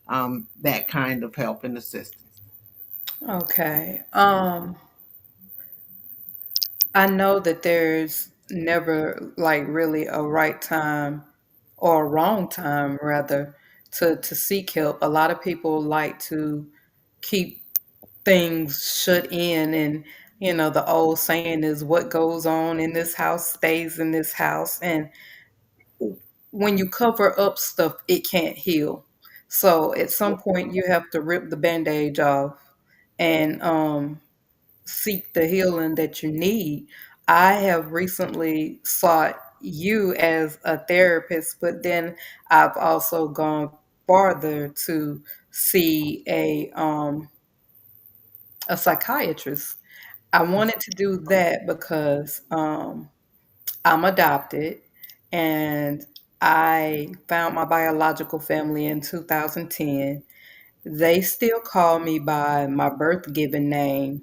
that kind of help and assistance. Okay. I know that there's never like really a right time or a wrong time rather to seek help. A lot of people like to keep things shut in, and the old saying is what goes on in this house stays in this house, and when you cover up stuff it can't heal. So at some point you have to rip the bandage off and seek the healing that you need. I have recently sought you as a therapist, but then I've also gone farther to see a psychiatrist. I wanted to do that because I'm adopted, and I found my biological family in 2010. They still call me by my birth given name,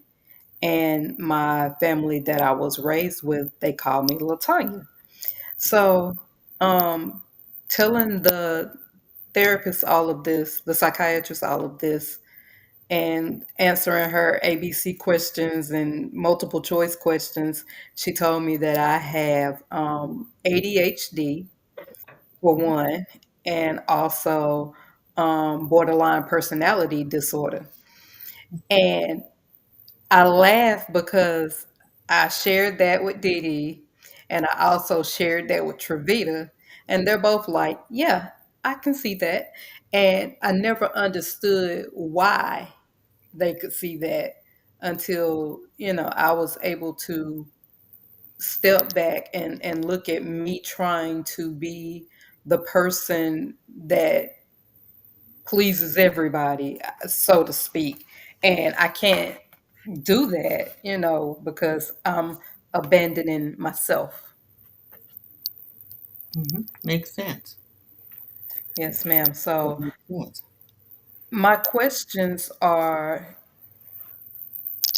and my family that I was raised with, they call me LATONYA. So, um, telling the therapist all of this, the psychiatrist all of this, and answering her ABC questions and multiple choice questions, she told me that I have ADHD for one, and also borderline personality disorder. And I laugh because I shared that with Didi, and I also shared that with Travita, and they're both like, "Yeah, I can see that." And I never understood why they could see that until I was able to step back and look at me trying to be the person that pleases everybody, so to speak. And I can't do that, because I'm abandoning myself. Makes sense. Yes, ma'am. That So makes sense. my questions are,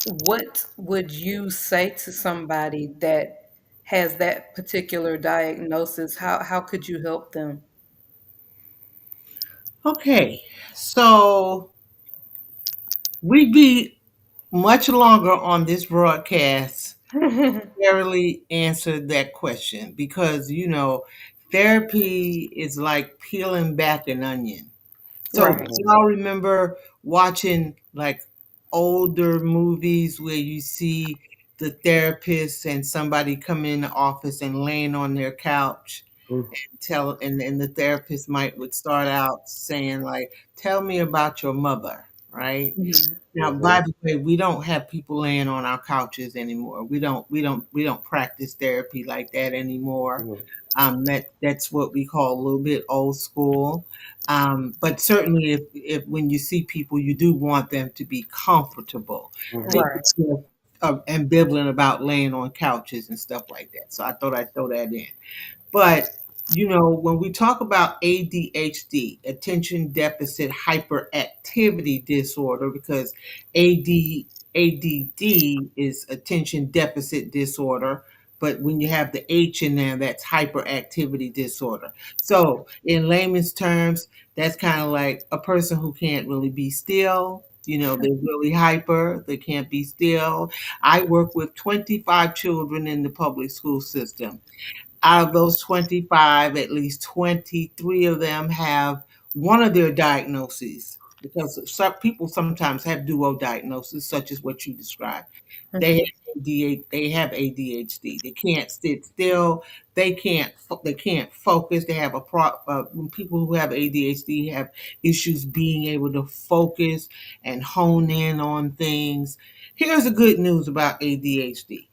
what would you say to somebody that has that particular diagnosis? How could you help them? Okay, so we'd be much longer on this broadcast barely answered that question because therapy is like peeling back an onion. So do Right. y'all remember watching like older movies where you see the therapist and somebody come in the office and laying on their couch, and the therapist would start out saying like, tell me about your mother, right? Mhm. Now, by the way, we don't have people laying on our couches anymore. We don't practice therapy like that anymore. That's what we call a little bit old school. But certainly, if when you see people, you do want them to be comfortable. People Right. still are ambivalent about laying on couches and stuff like that. So I thought I'd throw that in. But when we talk about ADHD, attention deficit hyperactivity disorder, because ADD is attention deficit disorder, but when you have the H in there, that's hyperactivity disorder. So, in layman's terms, that's kind of like a person who can't really be still. They're really hyper, they can't be still. I work with 25 children in the public school system. Out of those 25, at least 23 of them have one of their diagnoses, because some people sometimes have dual diagnosis, such as what you described. They Mhm. have they have ADHD. They can't sit still. They can't focus. They have when people who have ADHD have issues being able to focus and hone in on things. Here's the good news about ADHD.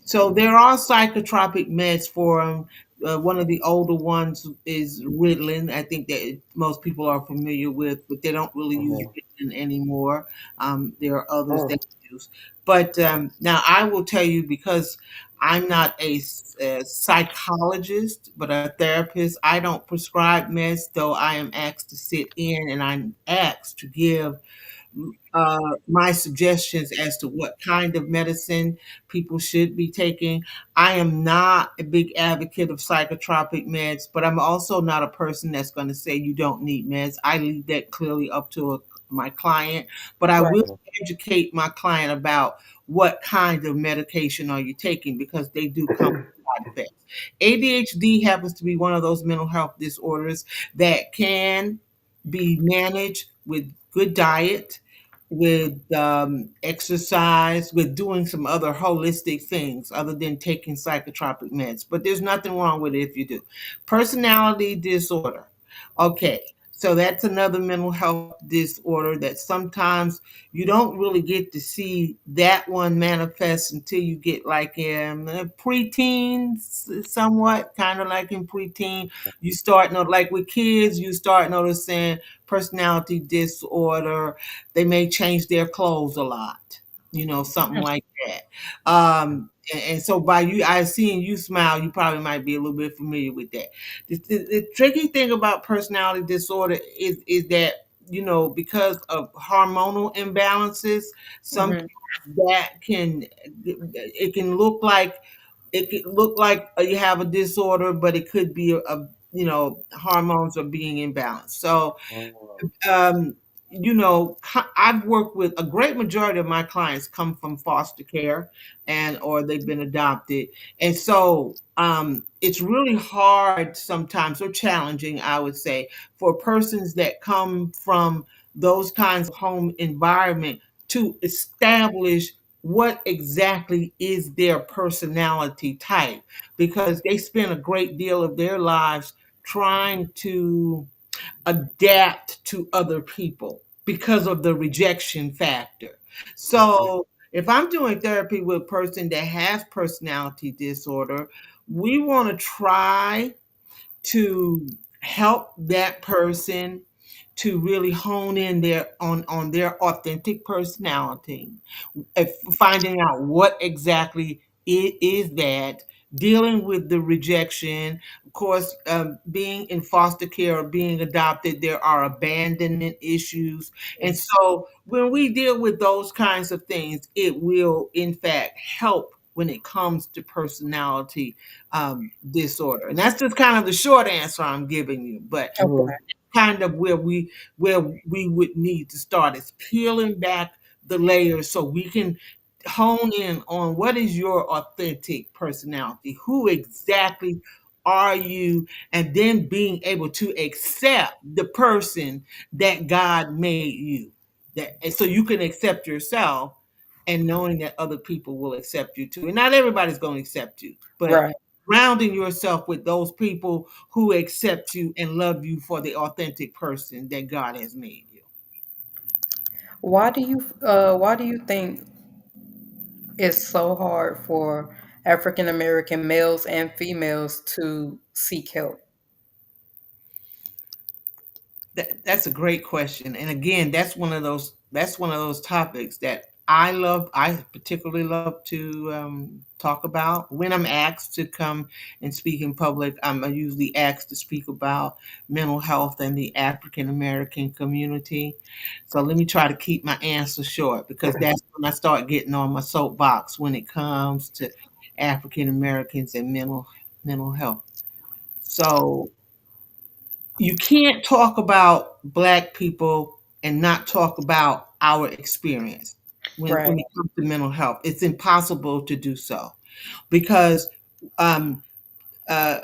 So there are psychotropic meds for them. One of the older ones is Ritalin. I think that most people are familiar with, but they don't really use Ritalin melatonin anymore. There are others Oh. that use. But now I will tell you, because I'm not a psychologist, but a therapist. I don't prescribe meds, though I am asked to sit in and I'm asked to give my suggestions as to what kind of medicine people should be taking. I am not a big advocate of psychotropic meds, but I'm also not a person that's going to say you don't need meds. I leave that clearly up to my client, but I will Right. educate my client about what kind of medication are you taking, because they do come with side effects. ADHD happens to be one of those mental health disorders that can be managed with good diet, with exercise, with doing some other holistic things other than taking psychotropic meds. But there's nothing wrong with it if you do. Personality disorder. Okay, so that's another mental health disorder that sometimes you don't really get to see that one manifest until you get like in preteens, somewhat kind of like in preteen. You start like with kids, you start noticing personality disorder. They may change their clothes a lot, something like that. And so by you, I seeing you smile, you probably might be a little bit familiar with that. The tricky thing about personality disorder is that, because of hormonal imbalances, sometimes Hmm. that can it can look like you have a disorder, but it could be hormones are being imbalanced. So Oh, um, I've worked with a great majority of my clients come from foster care or they've been adopted. And so it's really hard sometimes, or challenging, I would say, for persons that come from those kinds of home environment to establish what exactly is their personality type, because they spend a great deal of their lives trying to adapt to other people because of the rejection factor. mhm, So if I'm doing therapy with a person that has personality disorder, we want to try to help that person to really hone in on their authentic personality, finding out what exactly it is that, dealing with the rejection. Of course, being in foster care or being adopted, there are abandonment issues. And so when we deal with those kinds of things, it will, in fact, help when it comes to personality disorder. And that's just kind of the short answer I'm giving you. But mhm, Okay. kind of where we would need to start is peeling back the layers so we can hone in on what is your authentic personality, who exactly are you, and then being able to accept the person that God made you, that and so you can accept yourself, and knowing that other people will accept you too. And not everybody's going to accept you, but Right. grounding yourself with those people who accept you and love you for the authentic person that God has made you. Why do you think it's so hard for African American males and females to seek help? That's a great question. And again, that's one of those topics that I particularly love to talk about. When I'm asked to come and speak in public, I'm usually asked to speak about mental health and the African American community. So let me try to keep my answer short, because that's when I start getting on my soapbox when it comes to African Americans and mental health. So you can't talk about Black people and not talk about our experience when Right. it comes to mental health. It's impossible to do so, because um, uh,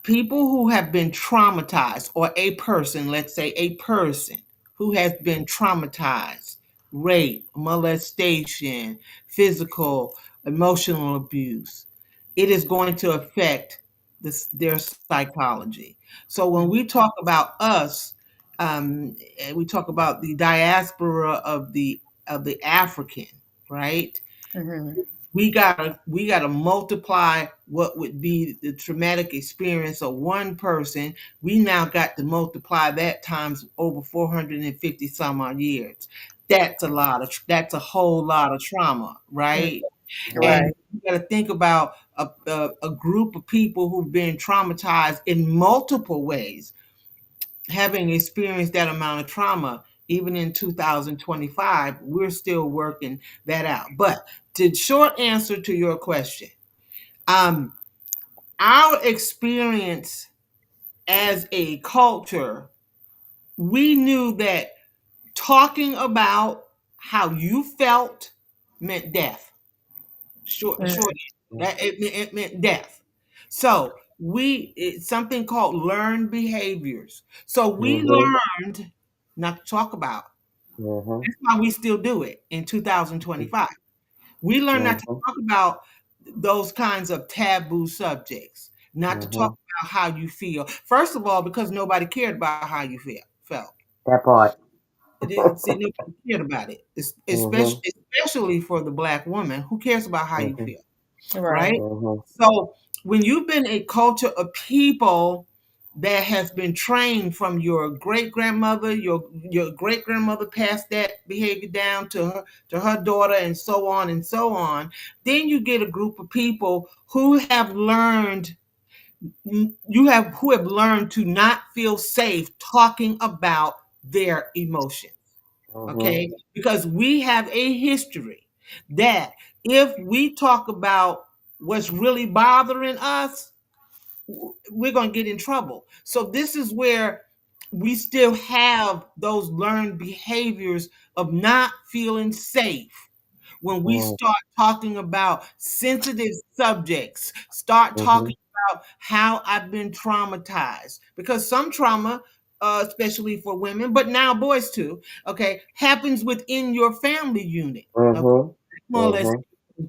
people who have been traumatized, or a person, let's say a person who has been traumatized, rape, molestation, physical, emotional abuse, it is going to affect their psychology. So when we talk about us, and we talk about the diaspora of the African, right? Hmm. we gotta multiply what would be the traumatic experience of one person. We now got to multiply that times over 450 some odd years. That's a whole lot of trauma, Mm, right? Mhm. And right. you got to think about a group of people who've been traumatized in multiple ways, having experienced that amount of trauma. Even in 2025, we're still working that out. But the short answer to your question, um, our experience as a culture, we knew that talking about how you felt meant death. Short Mm, that it meant death. So it's something called learned behaviors. So we Mhm. learned not to talk about. Mhm. That's why we still do it in 2025. We learn not to Mhm. talk about those kinds of taboo subjects, not to talk Mhm. about how you feel. First of all, because nobody cared about how you felt. That part. See, nobody cared about it, Mhm. especially for the black woman. Who cares about how you Mhm. feel, right. right? Mhm. So when you've been a culture of people that has been trained from your great grandmother, your great grandmother passed that behavior down to her daughter, and so on and so on, then you get a group of people who have learned to not feel safe talking about their emotions. Mhm. Okay, because we have a history that if we talk about what's really bothering us, we're going to get in trouble. So this is where we still have those learned behaviors of not feeling safe. When we Mhm. start talking about sensitive subjects, start talking Mhm. about how I've been traumatized, because some trauma, especially for women, but now boys too, okay, happens within your family unit. Okay, Mhm. more or less Mhm.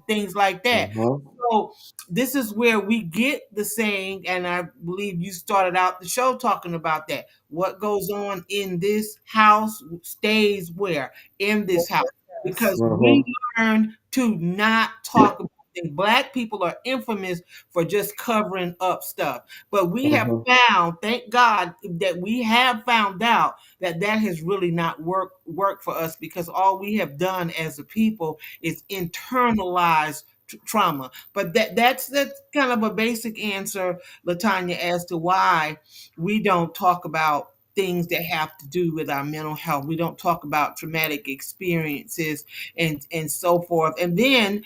things like that. Mhm. So this is where we get the saying, and I believe you started out the show talking about that. What goes on in this house stays where? In this house. Yes. Because we Mhm. learned to not talk about things. Black people are infamous for just covering up stuff. But we have Mhm. found, thank God, that we have found out that that has really not worked for us, because all we have done as a people is internalize trauma. But that's kind of a basic answer, Latanya, as to why we don't talk about things that have to do with our mental health. We don't talk about traumatic experiences and so forth. And then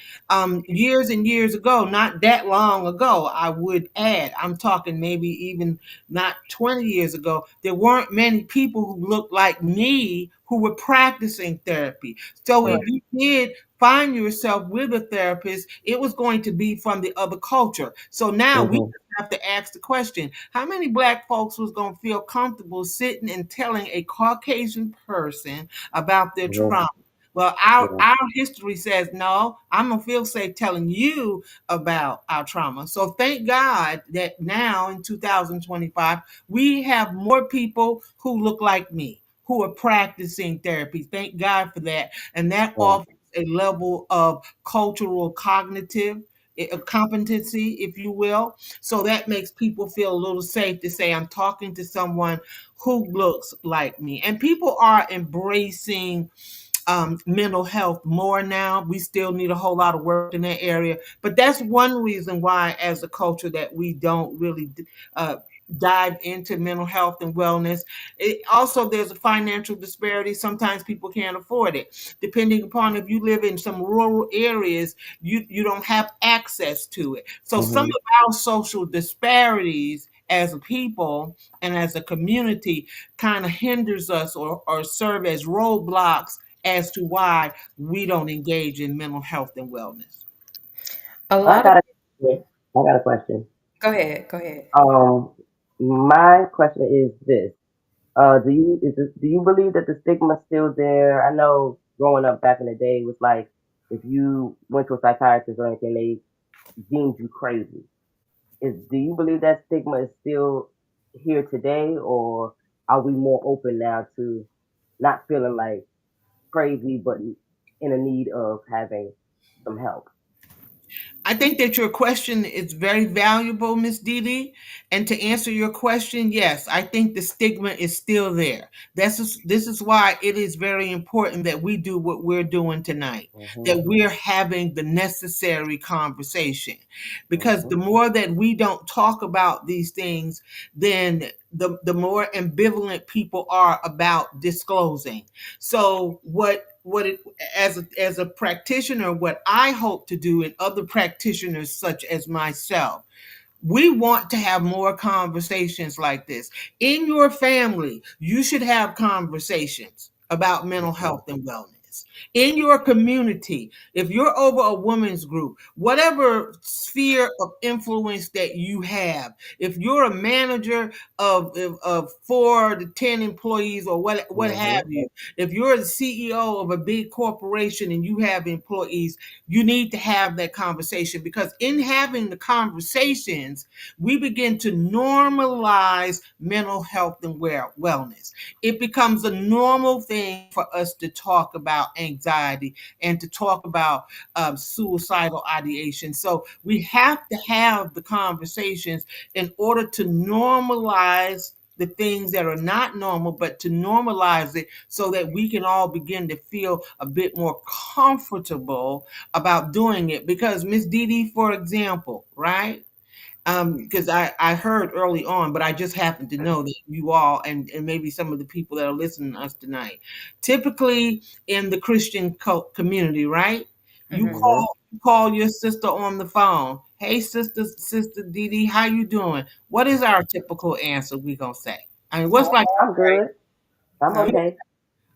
years and years ago, not that long ago, I would add, I'm talking maybe even not 20 years ago, there weren't many people who looked like me who were practicing therapy. So Right. if you did find yourself with a therapist, it was going to be from the other culture. So now we Mhm. have to ask the question, how many black folks was going to feel comfortable sitting and telling a Caucasian person about their Mhm. trauma? Well, our Yeah. our history says no. I'm gonna feel safe telling you about our trauma. So thank God that now in 2025 we have more people who look like me who are practicing therapy. Thank God for that, and that Yeah. offers a level of cultural cognitive competency, if you will. So that makes people feel a little safe to say, I'm talking to someone who looks like me. And people are embracing mental health more now. We still need a whole lot of work in that area, but that's one reason why, as a culture, that we don't really uh, dive into mental health and wellness. Also, there's a financial disparity. Sometimes people can't afford it. Depending upon if you live in some rural areas, you don't have access to it. So some Mhm. of our social disparities as a people and as a community kind of hinders us or serve as roadblocks as to why we don't engage in mental health and wellness. A I lot of got a yeah, I got a question. Go ahead. Go ahead. Um, my question is this: do you believe that the stigma's still there? I know growing up back in the day it was like if you went to a psychiatrist or anything, they deemed you crazy. Do you believe that stigma is still here today, or are we more open now to not feeling like crazy, but in a need of having some help? I think that your question is very valuable, Miss Dee. And to answer your question, yes, I think the stigma is still there. This is why it is very important that we do what we're doing tonight, Mhm. that we're having the necessary conversation. Because the Mhm. more that we don't talk about these things, then the more ambivalent people are about disclosing. So what it as a practitioner, what I hope to do, and other practitioners such as myself, we want to have more conversations like this. In your family, you should have conversations about mental Yes, health ma'am. and wellness. In your community, if you're over a women's group, whatever sphere of influence that you have, if you're a manager of 4 to 10 employees or what have Mhm. you, if you're the CEO of a big corporation and you have employees, you need to have that conversation, because in having the conversations, we begin to normalize mental health and wellness. It becomes a normal thing for us to talk about anxiety and to talk about suicidal ideation. So we have to have the conversations in order to normalize the things that are not normal, but to normalize it so that we can all begin to feel a bit more comfortable about doing it. Because Miss Dee, for example, right? Because I heard early on, but I just happen to know that you all and maybe some of the people that are listening to us tonight, typically in the Christian community, right? You Hmm. Mhm. call your sister on the phone. Hey, sister Dee, how you doing? What is our typical answer we gonna say? I mean, what's like, I'm good. I'm I'm okay.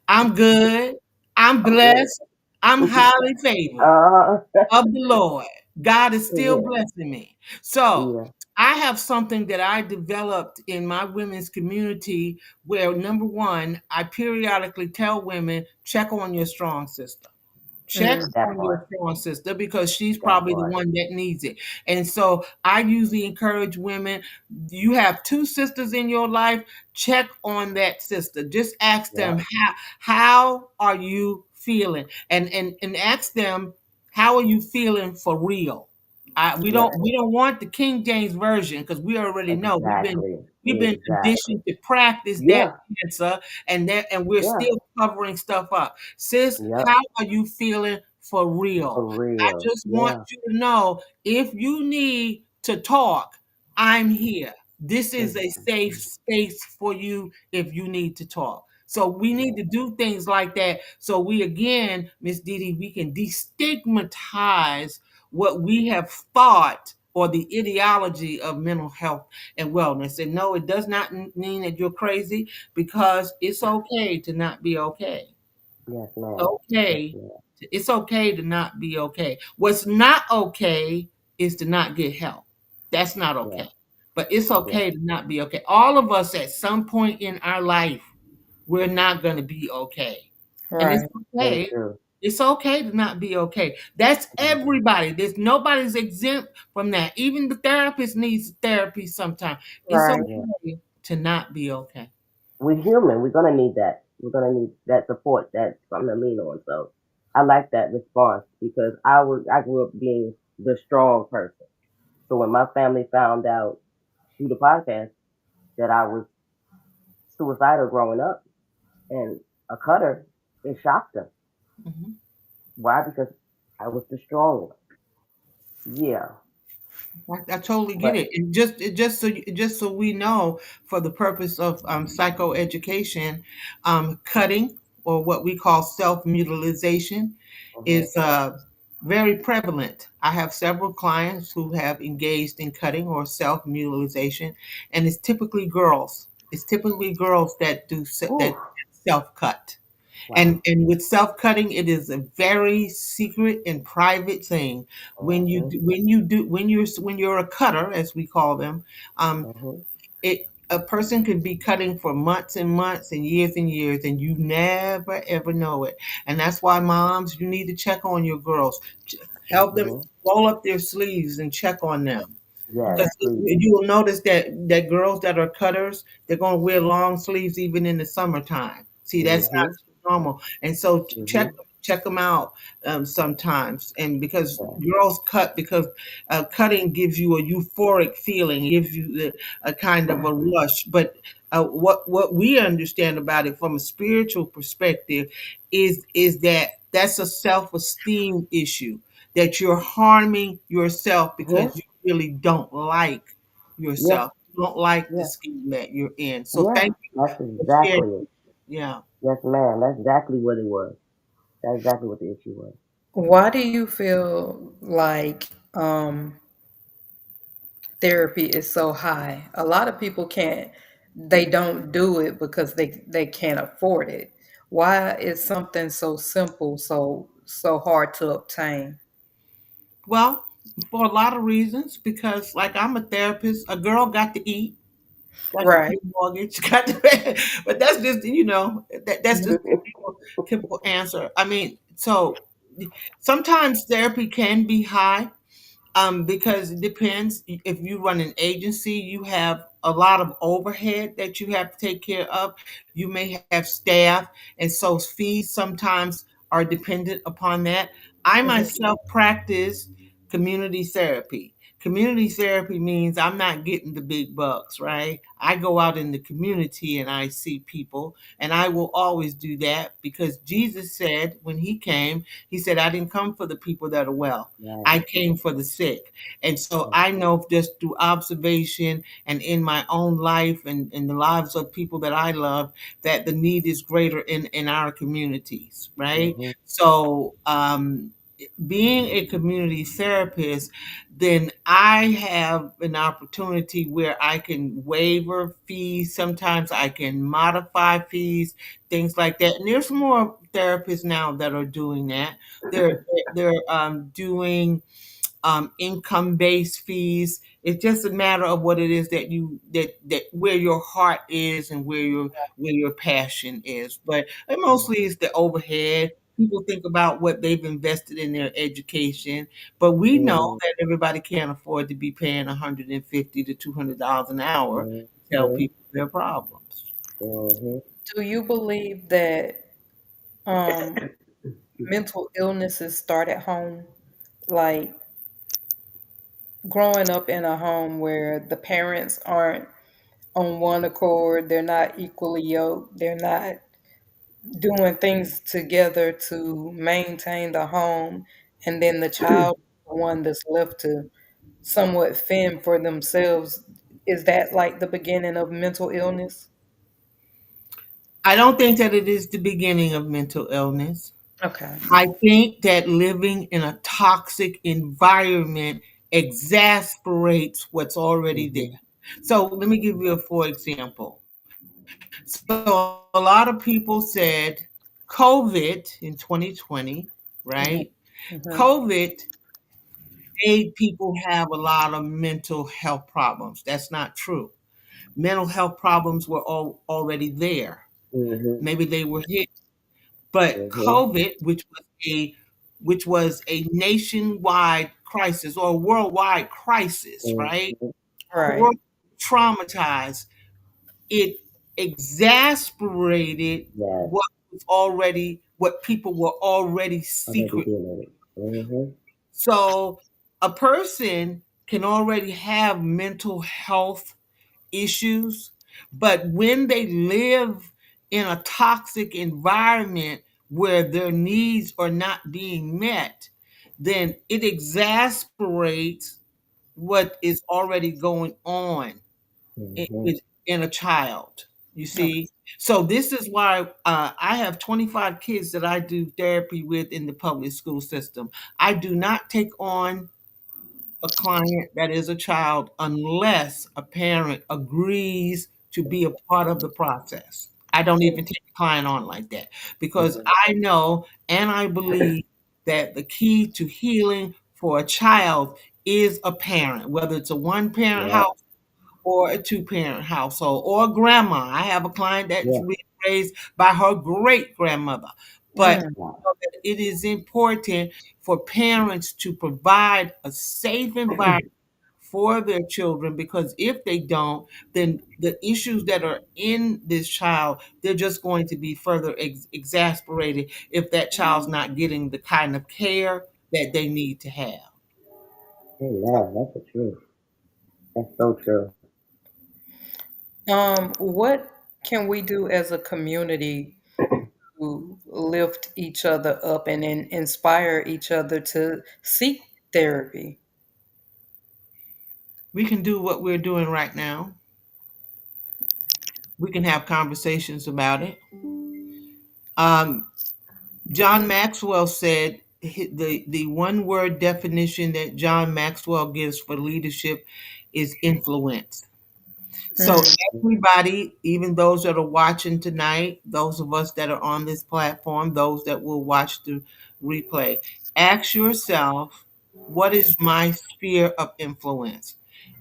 I'm good, I'm I'm good. blessed, I'm highly favored Uh. of the Lord. God is still Yeah. blessing me. So Yeah. I have something that I developed in my women's community where, number one, I periodically tell women, check on your strong sister. Check mm, That on your part. strong sister, because she's That probably the part. one that needs it. And so I usually encourage women, you have 2 sisters in your life, check on that sister. Just ask them, Yep. how are you feeling? And ask them, how are you feeling for real? Yep. We don't want the King James version, because we already know Exactly. we've been Exactly. conditioned to practice that Yeah. answer, and we're Yeah. still covering stuff up. Sis, Yep. how are you feeling for For real? I real. just want Yeah. you to know, if you need to talk, I'm here. This is a safe Exactly. space for you if you need to talk. So we need Yeah. to do things like that. So we, again, Miss Didi, we can destigmatize what we have thought, or the ideology of mental health and wellness. And no, it does not mean that you're crazy, because it's okay to not be okay. Yes, ma'am. Yes, Okay. ma'am. It's okay to not be okay. What's not okay is to not get help. That's not Yeah. okay. But it's Yeah. okay to not be okay. All of us at some point in our life, we're not going to be okay. And it's right. Very okay. true. It's okay to not be okay. That's Mhm. everybody. There's nobody's exempt from that. Even the therapist needs therapy sometimes. It's Right. Yeah. okay to not be okay. We're human. We're gonna need that. We're gonna need that support, that something to lean on. So I like that response because I grew up being the strong person. So when my family found out through the podcast that I was suicidal growing up and a cutter, it shocked them. Mhm. Why? Because I was the strong one. Yeah. I totally get But it. And just so we know, for the purpose of psychoeducation, cutting, or what we call self mutilization, mhm. is very prevalent. I have several clients who have engaged in cutting or self mutilization, and it's typically girls. It's typically girls that Ooh, that self cut. wow. And with self cutting, it is a very secret and private thing. Mhm. When you're a cutter, as we call them, um, Mhm. it a person could be cutting for months and months and years, and you never ever know it. And that's why, moms, you need to check on your girls. Help them Mhm. roll up their sleeves and check on them. Yes, Because Right. please. you will notice that girls that are cutters, they're going to wear long sleeves even in the summertime. See, that's Mhm. not normal. And so check Mhm. check them out sometimes. And because Yeah. girls cut, because cutting gives you a euphoric feeling, gives you a kind of a rush. But what we understand about it from a spiritual perspective is that that's a self-esteem issue, that you're harming yourself Mhm. because you really don't like Yeah. yourself. You don't like the Yeah. skin that you're in. So Yeah. thank you That's for sharing. exactly it. Yeah. Yes, ma'am. That's exactly what it was. That's exactly what the issue was. Why do you feel like therapy is so high? A lot of people can't, they don't do it because they can't afford it. Why is something so simple so hard to obtain? Well, for a lot of reasons, because like I'm a therapist, a girl got to eat, got to Right. pay mortgage, got to pay, but that's just that's just Mhm. typical answer. I mean, so sometimes therapy can be high, because it depends. If you run an agency, you have a lot of overhead that you have to take care of. You may have staff, and so fees sometimes are dependent upon that. I Mhm. myself practice community therapy. Community therapy means I'm not getting the big bucks, right? I go out in the community and I see people, and I will always do that because Jesus said when he came, he said, I didn't come for the people that are well. Right. I came for the sick. And so Right. I know just through observation and in my own life and in the lives of people that I love that the need is greater in our communities, right? Mhm. So being a community therapist, then I have an opportunity where I can waiver fees. Sometimes I can modify fees, things like that. And there's more therapists now that are doing that. They're doing income-based fees. It's just a matter of what it is that that where your heart is and where your passion is. But it mostly is the overhead. People think about what they've invested in their education, but we know Mhm. that everybody can't afford to be paying $150 to $200 an hour to tell Mhm. people their problems. Mhm. Do you believe that um, mental illnesses start at home? Like growing up in a home where the parents aren't on one accord, they're not equally yoked, they're not doing things together to maintain the home, and then the child, the one that's left to somewhat fend for themselves, is that like the beginning of mental illness? I don't think that it is the beginning of mental illness. Okay. I think that living in a toxic environment exasperates what's already Mhm. there. So let me give you a for example. So a lot of people said COVID in 2020, right? Mhm. Mhm. COVID made people have a lot of mental health problems. That's not true. Mental health problems were already there. Mhm. Maybe they were hit. But Mhm. COVID, which was a nationwide crisis or a worldwide crisis, right? Mhm. The Right. world traumatized. It exasperated Yes. what people were already Already secret. dealing with it. Mhm. So a person can already have mental health issues, but when they live in a toxic environment where their needs are not being met, then it exasperates what is already going on Mhm. in a child. You see? So this is why I have 25 kids that I do therapy with in the public school system. I do not take on a client that is a child unless a parent agrees to be a part of the process. I don't even take a client on like that because Mhm. I know and I believe that the key to healing for a child is a parent, whether it's a one parent Yeah. house or a two-parent household or a grandma. I have a client that's Yeah. been raised by her great grandmother. But Mm. Wow. it is important for parents to provide a safe environment for their children, because if they don't, then the issues that are in this child, they're just going to be further exasperated if that child's not getting the kind of care that they need to have. Amen. That's the truth. That's so true. What can we do as a community to lift each other up and inspire each other to seek therapy? We can do what we're doing right now. We can have conversations about it. Um, John Maxwell said the one word definition that John Maxwell gives for leadership is influence. So Mm. everybody, even those that are watching tonight, those of us that are on this platform, those that will watch the replay, ask yourself, what is my sphere of influence?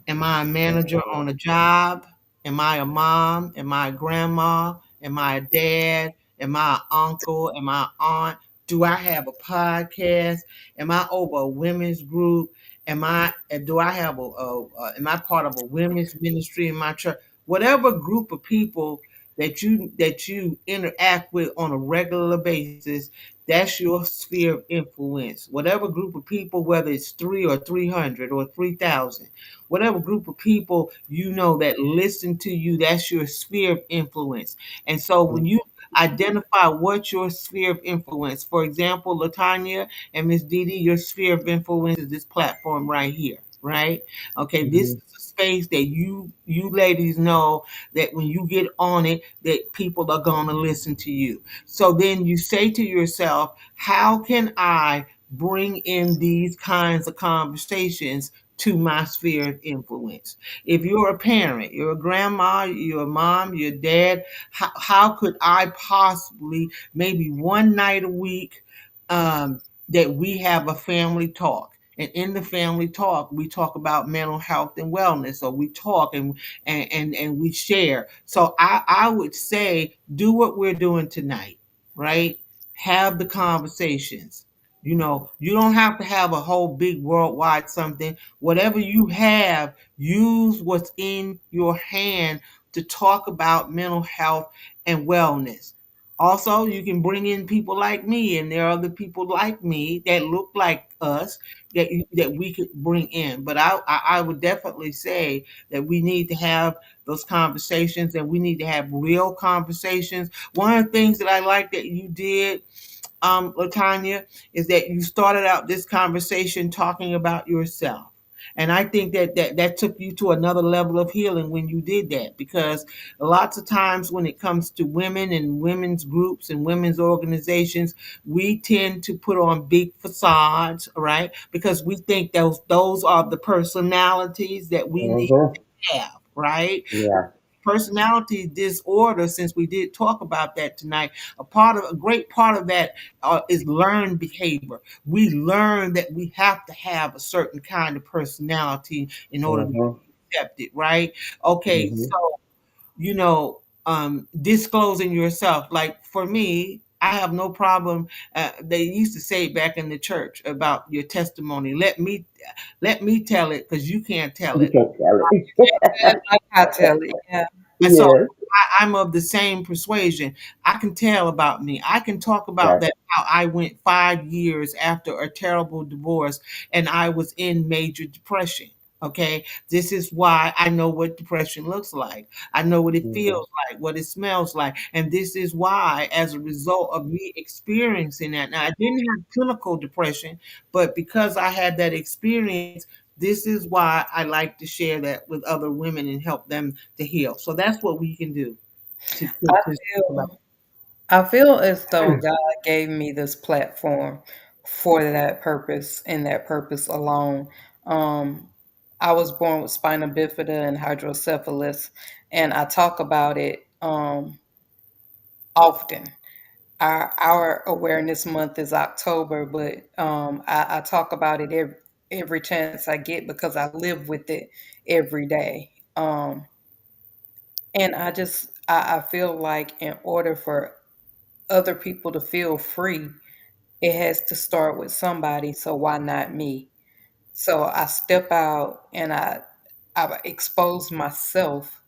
Am I a manager Mhm. on a job? Am I a mom? Am I a grandma? Am I a dad? Am I an uncle? Am I an aunt? Do I have a podcast? Am I over a women's group? Do I have am I part of a women's ministry in my church? Whatever group of people that you interact with on a regular basis, that's your sphere of influence. Whatever group of people, whether it's 300 or 3,000, whatever group of people you know that listen to you, that's your sphere of influence. And so when you identify what your sphere of influence, for example, Latanya and Miss Didi, your sphere of influence is this platform right here, right? Okay, this Mhm. is a space that you ladies know that when you get on it, that people are gonna listen to you. So then you say to yourself, how can I bring in these kinds of conversations to my sphere of influence? If you're a parent, you're a grandma, you're a mom, you're a dad, how could I possibly, maybe one night a week, that we have a family talk? And in the family talk, we talk about mental health and wellness. So we talk and we share. So I would say do what we're doing tonight, right? Have the conversations. You don't have to have a whole big worldwide something. Whatever you have, use what's in your hand to talk about mental health and wellness. Also, you can bring in people like me, and there are other people like me that look like us that we could bring in. But I would definitely say that we need to have those conversations, and we need to have real conversations. One of the things that I like that you did, Latanya, is that you started out this conversation talking about yourself. And I think that took you to another level of healing when you did that, because lots of times when it comes to women and women's groups and women's organizations, we tend to put on big facades, right? Because we think those are the personalities that we need Mhm. to have, right? Yeah. Personality disorder, since we did talk about that tonight, a great part of that is learned behavior. We learn that we have to have a certain kind of personality in order to be Mhm. accepted, right? Okay, Mhm. so disclosing yourself, like for me, I have no problem. They used to say back in the church about your testimony, let me tell it because you can't tell You it. can't tell it. Like I tell it, yeah. And so Yes. I'm of the same persuasion. I can tell about me. I can talk about Yes. that, how I went 5 years after a terrible divorce and I was in major depression. Okay. This is why I know what depression looks like. I know what it Mhm. feels like, what it smells like. And this is why, as a result of me experiencing that, now I didn't have clinical depression, but because I had that experience, this is why I like to share that with other women and help them to heal. So that's what we can do I to speak about. feel I feel as though God gave me this platform for that purpose and that purpose alone. Um, I was born with spina bifida and hydrocephalus, and I talk about it often. Our awareness month is October, but I talk about it every chance I get because I live with it every day. And I feel like in order for other people to feel free, it has to start with somebody. So why not me? So I step out and I expose myself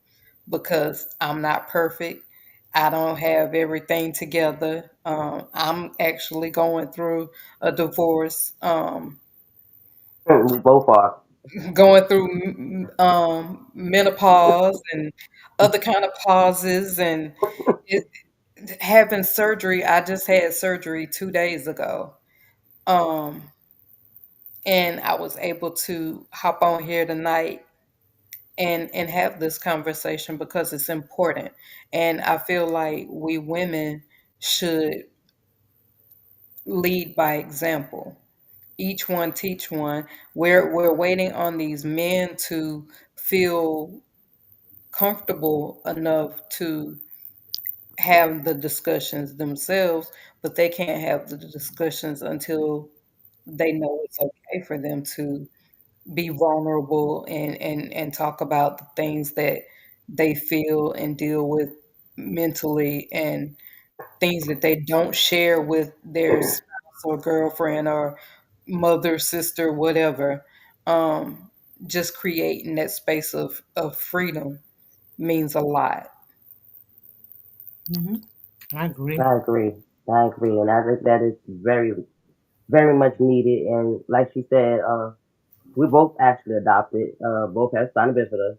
because I'm not perfect. I don't have everything together. I'm actually going through a divorce, We both are. going through menopause and other kind of pauses, and it, having surgery. I just had surgery 2 days ago. Um, and I was able to hop on here tonight and have this conversation because it's important. And I feel like we women should lead by example. Each one teach one. We're waiting on these men to feel comfortable enough to have the discussions themselves, but they can't have the discussions until they know it's okay for them to be vulnerable and talk about the things that they feel and deal with mentally, and things that they don't share with their spouse or girlfriend or mother, sister, whatever. Um, just creating that space of freedom means a lot. Hmm. I agree. I agree. I agree, and I think that is very, very much needed. And like she said, we both actually adopted. Both have spina bifida.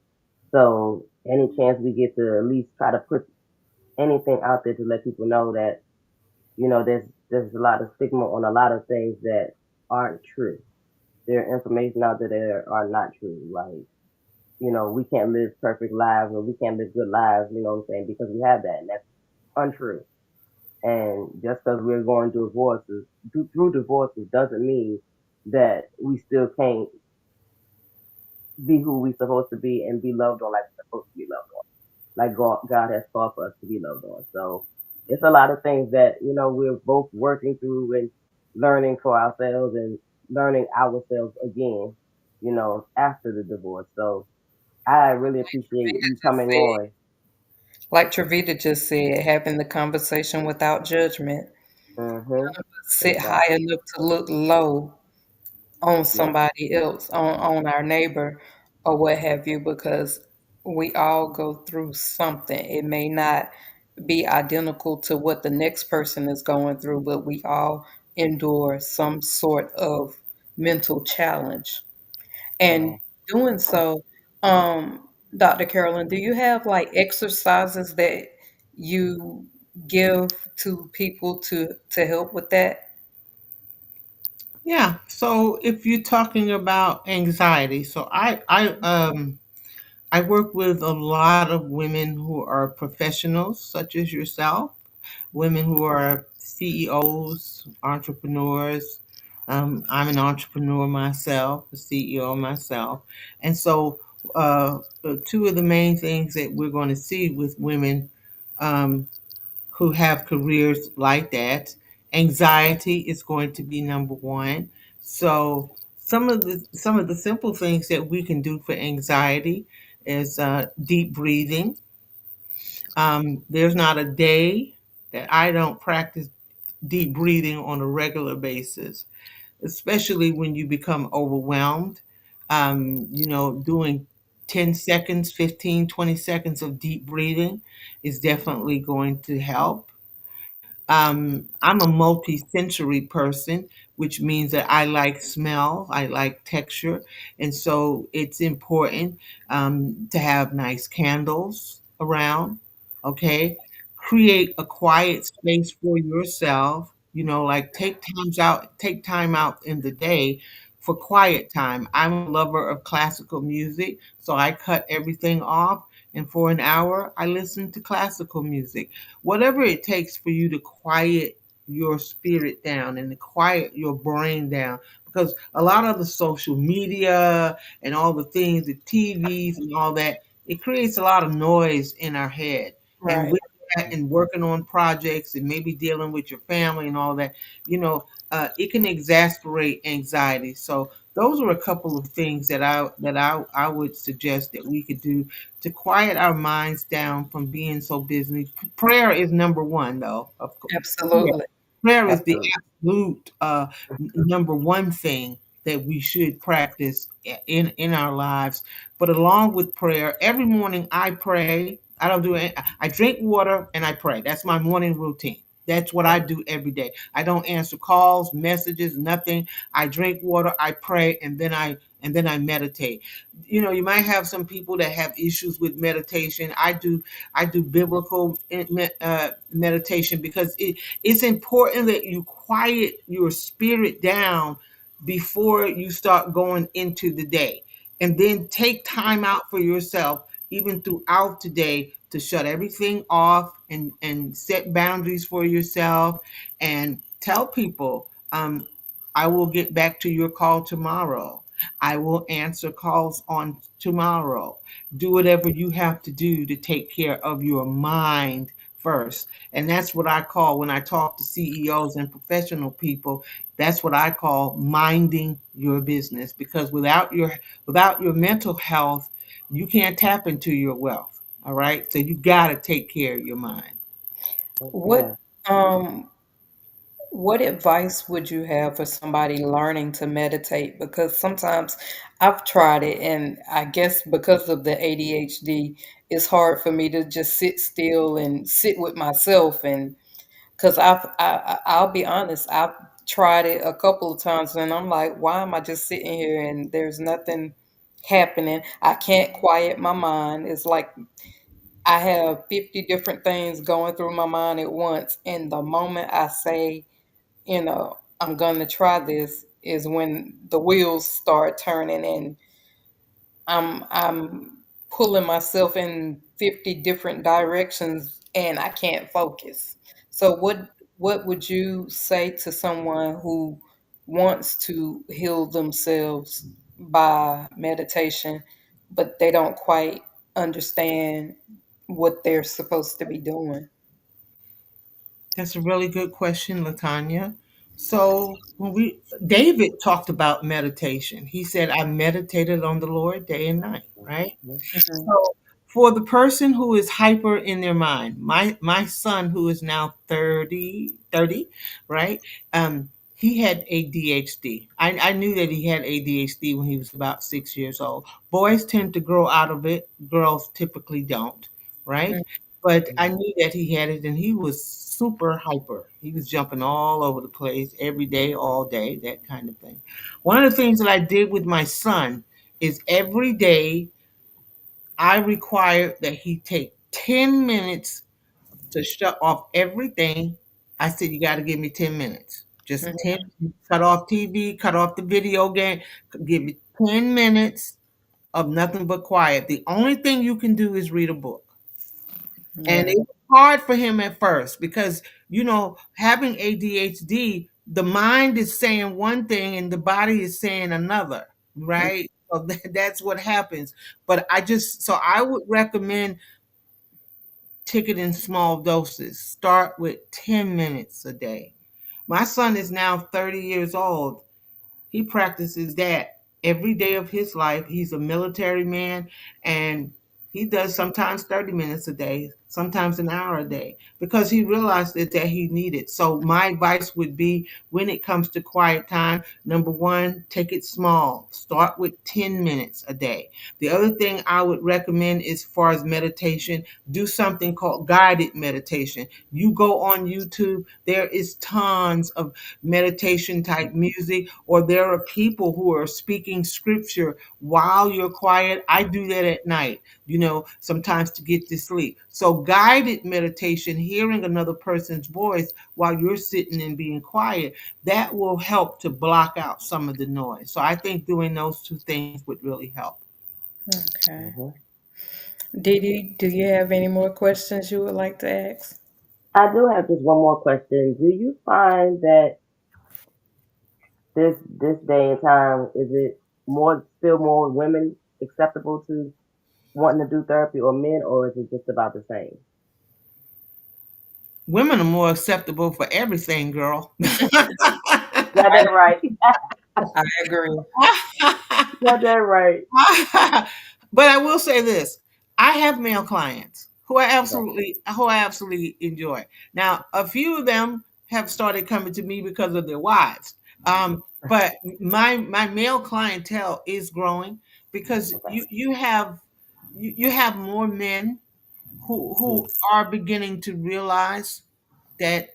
So any chance we get to at least try to put anything out there to let people know that there's a lot of stigma on a lot of things that aren't true. There are information out there that are not true. Like we can't live perfect lives or we can't live good lives. You know what I'm saying? Because we have that, and that's untrue. And just because we're going through through divorces doesn't mean that we still can't be who we're supposed to be and be loved on like we're supposed to be loved on, like God has called for us to be loved on. So it's a lot of things that we're both working through and learning for ourselves and learning ourselves again. After the divorce. So I really appreciate Travita you just coming said, on. like Travita just said, having the conversation without judgment. Hmm. Sit high Exactly. enough to look low on Yeah. somebody else, on our neighbor or what have you, because we all go through something. It may not be identical to what the next person is going through, but we all endure some sort of mental challenge. And Yeah. doing so, Dr. Carolyn, do you have like exercises that you give to people to help with that? Yeah. So if you're talking about anxiety, so I work with a lot of women who are professionals, such as yourself, women who are CEOs, entrepreneurs. I'm an entrepreneur myself, a CEO myself. And so, two of the main things that we're going to see with women um, who have careers like that, anxiety is going to be number one. So, some of the simple things that we can do for anxiety is deep breathing. There's not a day that I don't practice deep breathing on a regular basis, especially when you become overwhelmed. Doing 10 seconds, 15, 20 seconds of deep breathing is definitely going to help. I'm a multi-sensory person, which means that I like smell, I like texture, and so it's important to have nice candles around. Okay, create a quiet space for yourself. Like take time out in the day for quiet time. I'm a lover of classical music, so I cut everything off, and for an hour, I listen to classical music, whatever it takes for you to quiet your spirit down and to quiet your brain down, because a lot of the social media and all the things, the TVs and all that, it creates a lot of noise in our head. And Right. with that and working on projects and maybe dealing with your family and all that, it can exasperate anxiety. So those are a couple of things that I would suggest that we could do to quiet our minds down from being so busy. Prayer is number one, though. Of course, prayer, Absolutely. prayer is the Absolutely. absolute number one thing. that we should practice in our lives. But along with prayer, every morning I pray. I don't do it. I drink water and I pray. That's my morning routine. That's what I do every day. I don't answer calls, messages, nothing. I drink water, I pray, and then I meditate. You know, you might have some people that have issues with meditation. I do biblical meditation because it's important that you quiet your spirit down before you start going into the day, and then take time out for yourself even throughout the day to shut everything off and set boundaries for yourself and tell people, I will get back to your call tomorrow. I will answer calls on tomorrow. Do whatever you have to do to take care of your mind first. And that's what I call, when I talk to CEOs and professional people, that's what I call minding your business, because without your mental health, you can't tap into your wealth. All right? So you got to take care of your mind. Okay. What um what advice would you have for somebody learning to meditate? Because sometimes I've tried it, and I guess because of the ADHD, it's hard for me to just sit still and sit with myself. And because I'll be honest, I've tried it a couple of times, and I'm like, why am I just sitting here and there's nothing happening? I can't quiet my mind. It's like I have 50 different things going through my mind at once. And the moment I say, I'm going to try this, is when the wheels start turning, and I'm pulling myself in 50 different directions and I can't focus. So what would you say to someone who wants to heal themselves by meditation, but they don't quite understand what they're supposed to be doing? That's a really good question, Latanya. So when we David talked about meditation, he said, I meditated on the Lord day and night, right? Mhm. Mhm, So for the person who is hyper in their mind, my son who is now 30, right? He had ADHD. I knew that he had ADHD when he was about 6 years old. Boys tend to grow out of it. Girls typically don't, right? mhm, But I knew that he had it, and he was super hyper. He was jumping all over the place every day, all day, that kind of thing. One of the things that I did with my son is every day I required that he take 10 minutes to shut off everything. I said, you got to give me 10 minutes. Just mhm, 10, cut off TV, cut off the video game, give me 10 minutes of nothing but quiet. The only thing you can do is read a book. And yeah, it was hard for him at first because, having ADHD, the mind is saying one thing and the body is saying another, right? So that's what happens. But so I would recommend take it in small doses. Start with 10 minutes a day. My son is now 30 years old. He practices that every day of his life. He's a military man, and he does sometimes 30 minutes a day, sometimes an hour a day, because he realized that he needed. So my advice would be, when it comes to quiet time, number one, take it small. Start with 10 minutes a day. The other thing I would recommend, as far as meditation, do something called guided meditation. You go on YouTube, there is tons of meditation type music, or there are people who are speaking scripture while you're quiet. I do that at night, sometimes to get to sleep. So guided meditation, hearing another person's voice while you're sitting and being quiet, that will help to block out some of the noise. So I think doing those two things would really help. okay. Mhm. Didi, do you have any more questions you would like to ask? I do have just one more question. Do you find that this day and time, is it still more women acceptable to wanting to do therapy, or men, or is it just about the same? Women are more acceptable for everything, girl. Got that right. I agree. Got that right. But I will say this: I have male clients Right. who I absolutely enjoy. Now, a few of them have started coming to me because of their wives, But my male clientele is growing because Okay. you have more men who Mm-hmm. are beginning to realize that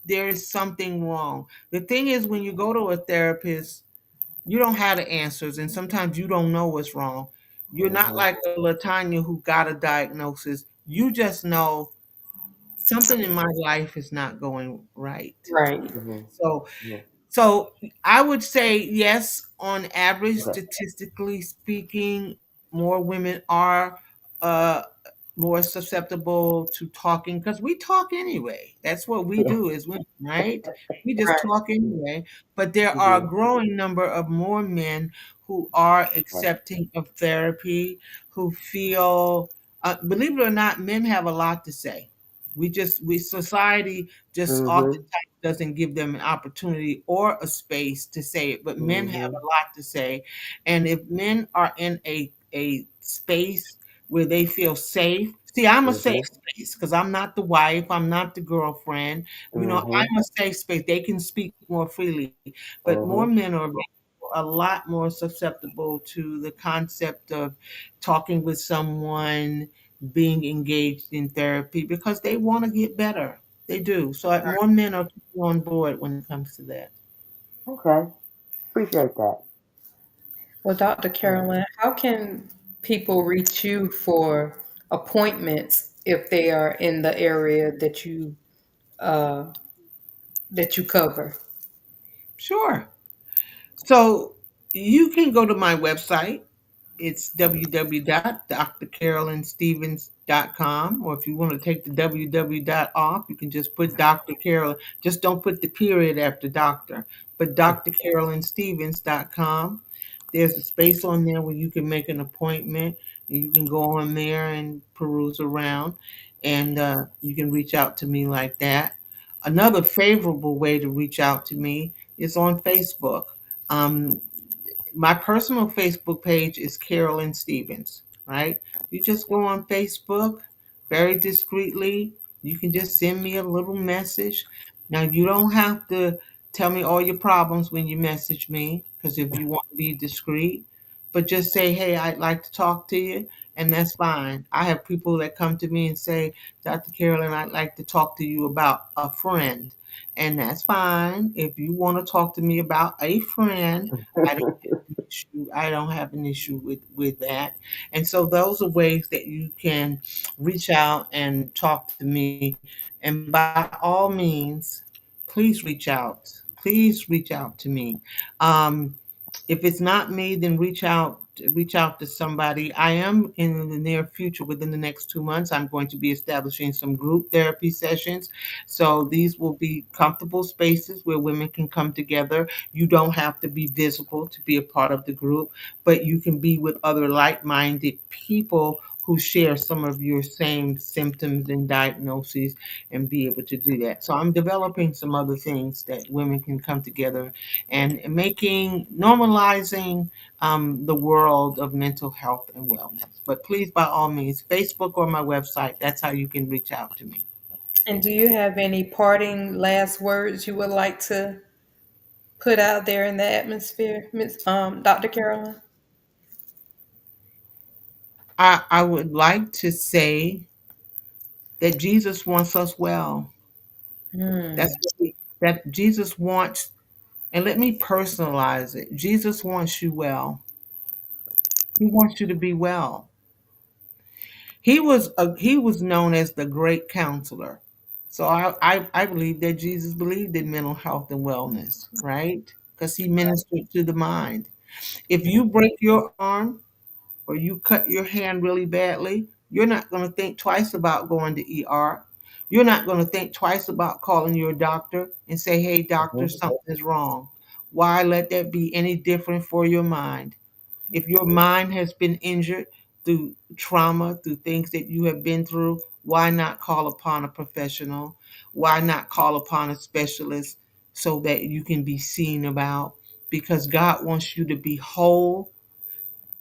there is something wrong. The thing is, when you go to a therapist, you don't have the answers, and sometimes you don't know what's wrong. You're not Mm-hmm. like a LaTonya who got a diagnosis. You just know something in my life is not going right. Right. Mm-hmm. So Mm-hmm. so I would say yes, on average, Okay. statistically speaking, more women are uh, more susceptible to talking because we talk anyway. That's what we Yeah. do as women, right? We just Right. talk anyway. But there are a Mm-hmm. growing number of more men who are Right. accepting of therapy, who feel, believe it or not, men have a lot to say. We society just Mm-hmm. oftentimes doesn't give them an opportunity or a space to say it, but men have Mm-hmm. a lot to say. And if men are in a space where they feel safe, see, I'm a safe Mm-hmm. space because I'm not the wife, I'm not the girlfriend. You know, Mm-hmm. I'm a safe space. They can speak more freely, but more Mm-hmm. men are a lot more susceptible to the concept of talking with someone, being engaged in therapy because they want to get better. They do. So more men are on board when it comes to that. Okay. Appreciate that. Well, Dr. Carolyn, how can people reach you for appointments if they are in the area uh, that you cover? Sure. So you can go to my website. It's www.drcarolynstevens.com. Or if you want to take the www dot off, you can just put Dr. Carolyn. Just don't put the period after doctor, but drcarolynstevens.com. There's a space on there where you can make an appointment. And you can go on there and peruse around, and you can reach out to me like that. Another favorable way to reach out to me is on Facebook. Um, my personal Facebook page is Carolyn Stevens, right? You just go on Facebook very discreetly. You can just send me a little message. Now, you don't have to tell me all your problems when you message me, because if you want to be discreet, but just say, hey, I'd like to talk to you, and that's fine. I have people that come to me and say, Dr. Carolyn, I'd like to talk to you about a friend, and that's fine. If you want to talk to me about a friend, I don't issue. I don't have an issue with that. And so those are ways that you can reach out and talk to me. And by all means, please reach out. Please reach out to me. Um, if it's not me, then reach out to somebody. I am in the near future, within the next 2 months, I'm going to be establishing some group therapy sessions. So these will be comfortable spaces where women can come together. You don't have to be visible to be a part of the group, but you can be with other like-minded people who share some of your same symptoms and diagnoses and be able to do that. So I'm developing some other things that women can come together and making normalizing the world of mental health and wellness. But please, by all means, Facebook or my website, that's how you can reach out to me. And do you have any parting last words you would like to put out there in the atmosphere, Dr. Carolyn? I would like to say that Jesus wants us well. Hmm. That's what that Jesus wants, and let me personalize it. Jesus wants you well. He wants you to be well. He was known as the great counselor. So I believe that Jesus believed in mental health and wellness, right? Because he ministered to the mind. If you break your arm or you cut your hand really badly, you're not going to think twice about going to ER. You're not going to think twice about calling your doctor and say, hey, doctor, Mhm. something is wrong. Why let that be any different for your mind? If your mind has been injured through trauma, through things that you have been through, why not call upon a professional? Why not call upon a specialist so that you can be seen about? Because God wants you to be whole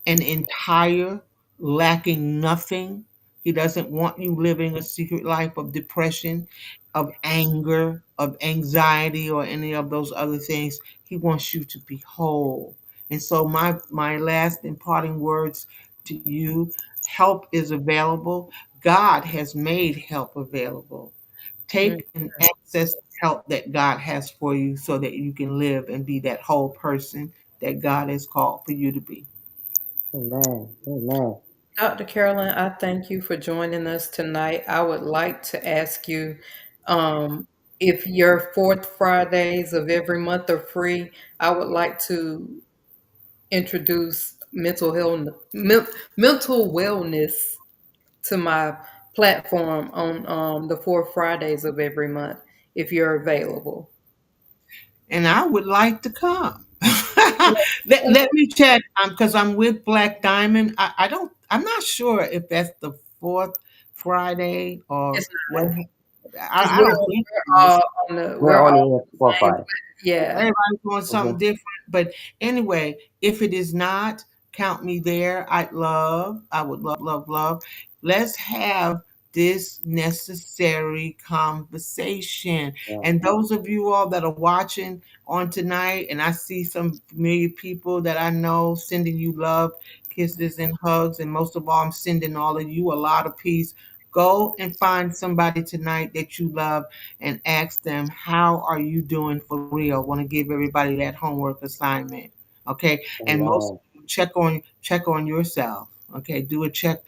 and entire, lacking nothing. He doesn't want you living a secret life of depression, of anger, of anxiety, or any of those other things. He wants you to be whole. And so my last imparting words to you, help is available. God has made help available. Mm. Take and access the help that God has for you so that you can live and be that whole person that God has called for you to be. Amen. Amen. Dr. Carolyn, I thank you for joining us tonight. I would like to ask you um, if your fourth Fridays of every month are free. I would like to introduce mental wellness to my platform on the fourth Fridays of every month if you're available. And I would like to come. Let me check because I'm with Black Diamond. I'm not sure if that's the fourth Friday or It's what. because I don't think it is. We're we're only all here on for the same. Friday. Yeah, Everybody's doing something Mm-hmm. different. But anyway, if it is not, count me there. I would love. Let's have this necessary conversation. Yeah. And those of you all that are watching on tonight, and I see some familiar people that I know sending you love, kisses, and hugs. And most of all, I'm sending all of you a lot of peace. Go and find somebody tonight that you love and ask them, how are you doing for real? Want to give everybody that homework assignment. Okay. And most Amen. check on yourself. Okay. Do a check.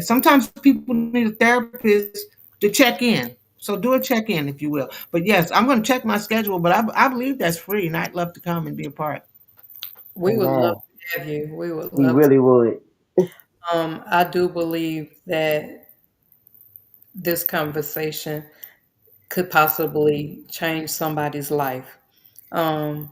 Sometimes people need a therapist to check in. So do a check in if you will. But yes, I'm going to check my schedule, but I believe that's free and I'd love to come and be a part. we would love Amen. to have you. We would We love to. really would. I do believe that this conversation could possibly change somebody's life, um,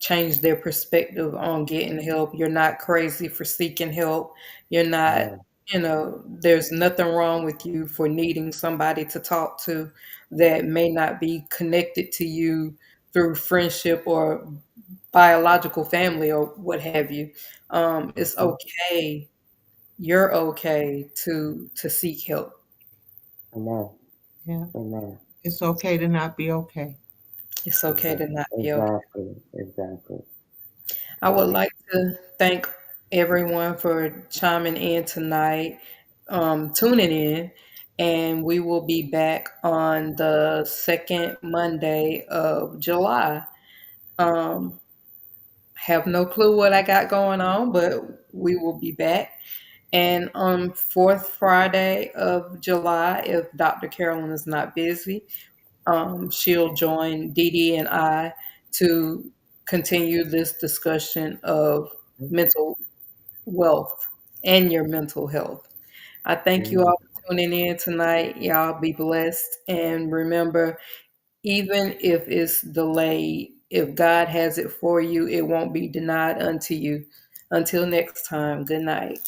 change their perspective on getting help. You're not crazy for seeking help. You're not, Amen. there's nothing wrong with you for needing somebody to talk to that may not be connected to you through friendship or biological family or what have you. It's Mm-hmm. okay. You're okay to seek help. Amen. Yeah. Amen. It's okay to not be okay. It's okay to not be okay. Exactly. Exactly. I would Exactly. like to thank everyone for chiming in tonight, tuning in, and we will be back on the second Monday of July. Um, have no clue what I got going on, but we will be back. And on fourth Friday of July, if Dr. Carolyn is not busy, she'll join Dee Dee and I to continue this discussion of mental wealth and your mental health. I thank you Amen. all for tuning in tonight. Y'all be blessed. And remember, even if it's delayed, if God has it for you, it won't be denied unto you. Until next time, good night.